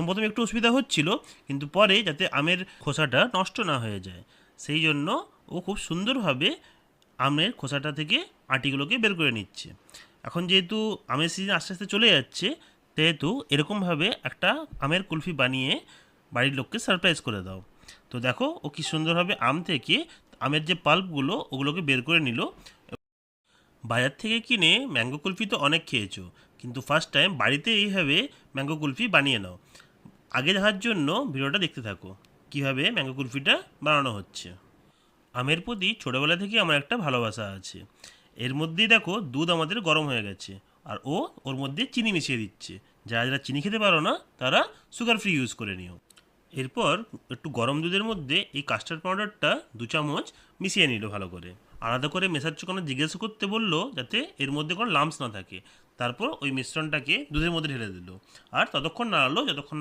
প্রথম একটু অসুবিধা হচ্ছিল, কিন্তু পরে যাতে আমের খোসাটা নষ্ট না হয়ে যায় সেই জন্য ও খুব সুন্দরভাবে আমের খোসাটা থেকে আটিগুলোকে বের করে নিচ্ছে। এখন যেহেতু আমের সিজন আস্তে আস্তে চলে যাচ্ছে, সেহেতু এরকমভাবে একটা আমের কুলফি বানিয়ে বাড়ির লোককে সারপ্রাইজ করে দাও। তো দেখো ও কি সুন্দরভাবে আম থেকে আমের যে পাল্পগুলো ওগুলোকে বের করে নিল। বাজার থেকে কিনে ম্যাঙ্গো কুলফি তো অনেক খেয়েছো, কিন্তু ফার্স্ট টাইম বাড়িতে এইভাবে ম্যাঙ্গো কুলফি বানিয়ে নাও। আগে দেখার জন্য ভিডিওটা দেখতে থাকো কীভাবে ম্যাঙ্গো কুলফিটা বানানো হচ্ছে। আমের প্রতি ছোটোবেলা থেকে আমার একটা ভালোবাসা আছে। এর মধ্যেই দেখো দুধ আমাদের গরম হয়ে গেছে, আর ওর মধ্যে চিনি মিশিয়ে দিচ্ছে। যারা যারা চিনি খেতে পারো না তারা সুগার ফ্রি ইউজ করে নিও। এরপর একটু গরম দুধের মধ্যে এই কাস্টার্ড পাউডারটা 2 চামচ মিশিয়ে নিল ভালো করে। আলাদা করে মেশাচ্ছ কোনো জিজ্ঞেস করতে বললো যাতে এর মধ্যে কোনো লাম্পস না থাকে। তারপর ওই মিশ্রণটাকে দুধের মধ্যে ঢেলে দিল আর ততক্ষণ নাড়ালো যতক্ষণ